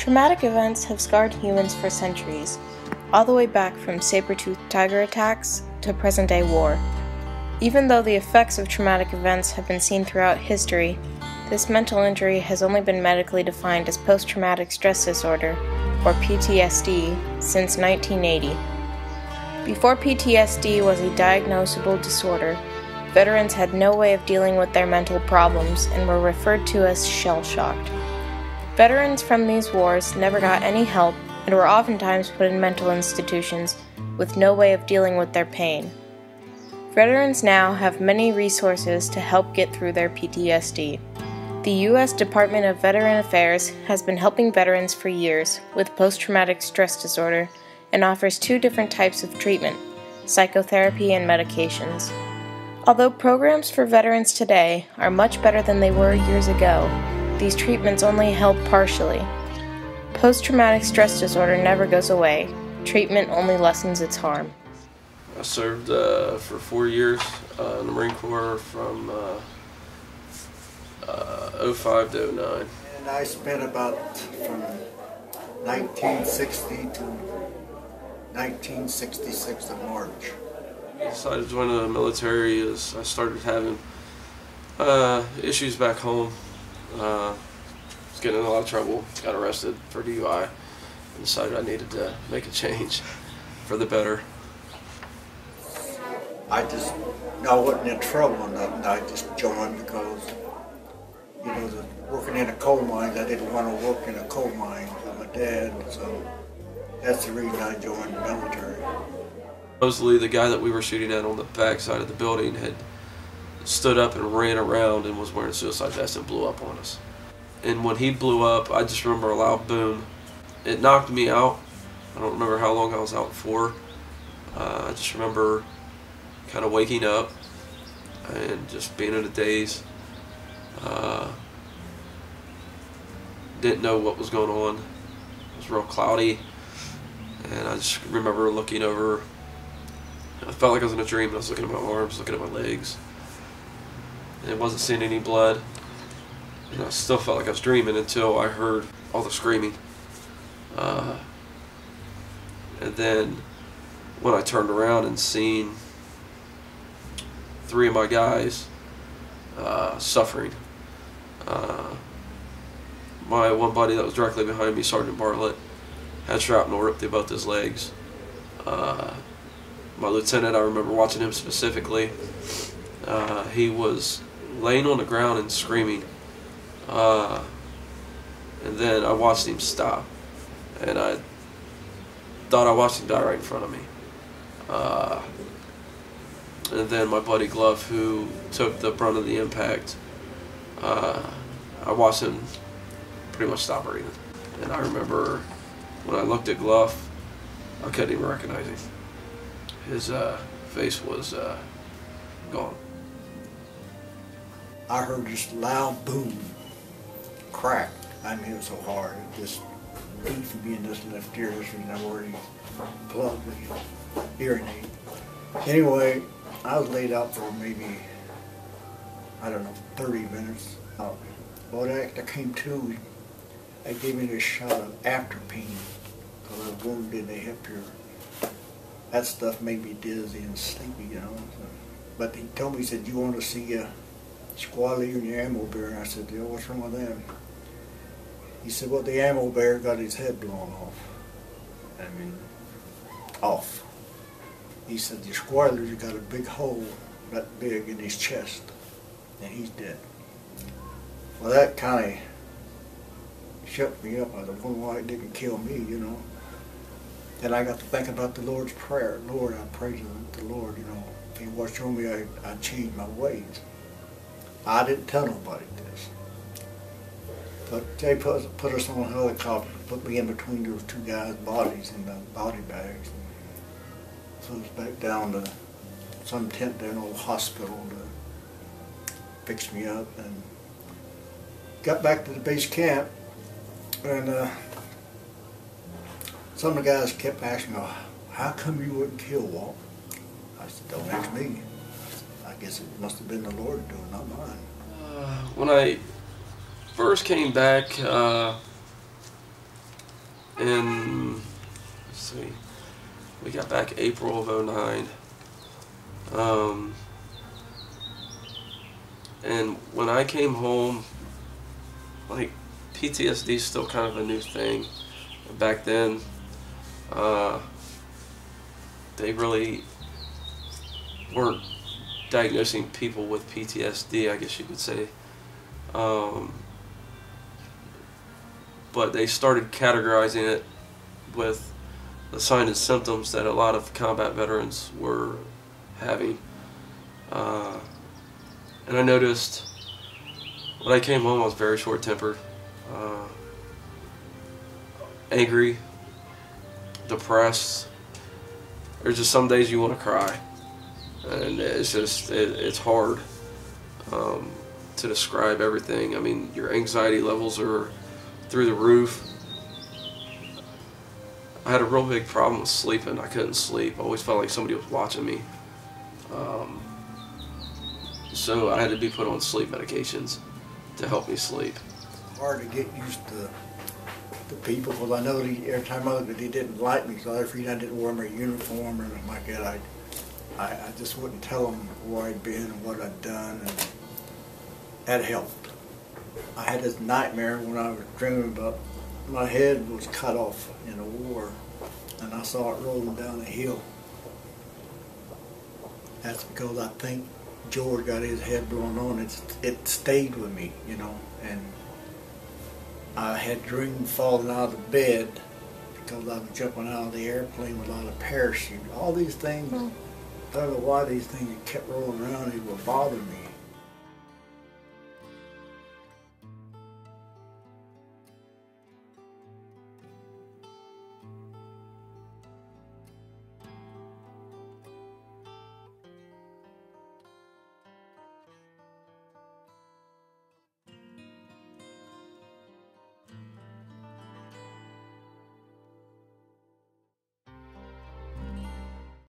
Traumatic events have scarred humans for centuries, all the way back from saber-toothed tiger attacks to present-day war. Even though the effects of traumatic events have been seen throughout history, this mental injury has only been medically defined as post-traumatic stress disorder, or PTSD, since 1980. Before PTSD was a diagnosable disorder, veterans had no way of dealing with their mental problems and were referred to as shell-shocked. Veterans from these wars never got any help and were oftentimes put in mental institutions with no way of dealing with their pain. Veterans now have many resources to help get through their PTSD. The U.S. Department of Veteran Affairs has been helping veterans for years with post-traumatic stress disorder and offers two different types of treatment, psychotherapy and medications. Although programs for veterans today are much better than they were years ago, these treatments only help partially. Post-traumatic stress disorder never goes away. Treatment only lessens its harm. I served for 4 years in the Marine Corps from 05 to 09. And I spent about from 1960 to 1966 in March. I decided to join the military as I started having issues back home. Was getting in a lot of trouble, got arrested for DUI, and decided I needed to make a change for the better. I wasn't in trouble or nothing. I just joined because, working in a coal mine, I didn't want to work in a coal mine with my dad, so that's the reason I joined the military. Supposedly the guy that we were shooting at on the back side of the building had stood up and ran around and was wearing a suicide vest and blew up on us. And when he blew up, I just remember a loud boom. It knocked me out. I don't remember how long I was out for. I just remember kind of waking up and just being in a daze. Didn't know what was going on. It was real cloudy. And I just remember looking over. I felt like I was in a dream. I was looking at my arms, looking at my legs. And I wasn't seeing any blood. And I still felt like I was dreaming until I heard all the screaming. And then when I turned around and seen 3 of my guys suffering. My one buddy that was directly behind me, Sergeant Bartlett, had shrapnel ripped through both his legs. My lieutenant, I remember watching him specifically. He was laying on the ground and screaming. And then I watched him stop. And I thought I watched him die right in front of me. And then my buddy Glove, who took the brunt of the impact, I watched him pretty much stop breathing. And I remember when I looked at Glove, I couldn't even recognize him. His face was gone. I heard this loud boom, crack. I mean, it was so hard. It just beat me in this left ear. This was where he plugged the hearing aid. Anyway, I was laid out for maybe, 30 minutes. Well, I came to, they gave me this shot of atropine because I was wounded in the hip here. That stuff made me dizzy and sleepy, But he told me, he said, "You want to see a squad leader in your ammo bearer?" And I said, "Yeah, what's wrong with them?" He said, "Well, the ammo bearer got his head blown off." Off. He said, "The squad leader got a big hole that big in his chest, and he's dead." Well, that kind of shut me up. I was wondering why it didn't kill me, And I got to think about the Lord's Prayer. Lord, I pray to the Lord, if He watched over me, I'd change my ways. I didn't tell nobody this. But they put us on a helicopter, put me in between those 2 guys' bodies in the body bags. And flew us back down to some tent there in an old hospital to fix me up. And got back to the base camp, and some of the guys kept asking me, "How come you wouldn't kill Walt?" I said, "Don't ask me. I guess it must have been the Lord doing, not mine." When I first came back, in, let's see, we got back April of '09. And when I came home, like, PTSD is still kind of a new thing. Back then, they really weren't diagnosing people with PTSD, I guess you could say. But they started categorizing it with the signs and symptoms that a lot of combat veterans were having. And I noticed when I came home, I was very short-tempered, angry, depressed. There's just some days you want to cry, and it's just it's hard to describe everything. I mean, your anxiety levels are through the roof. I had a real big problem with sleeping. I couldn't sleep. I always felt like somebody was watching me. So I had to be put on sleep medications to help me sleep. It's hard to get used to the people, because I know every time I looked at, they didn't like me, so every reason I didn't wear my uniform or anything like that. I just wouldn't tell them where I'd been and what I'd done, and that helped. I had this nightmare when I was dreaming about my head was cut off in a war, and I saw it rolling down a hill. That's because I think George got his head blown on. It stayed with me, you know, and I had dreamed falling out of the bed because I was jumping out of the airplane without a parachute. All these things, I don't know why these things kept rolling around, they were bothering me.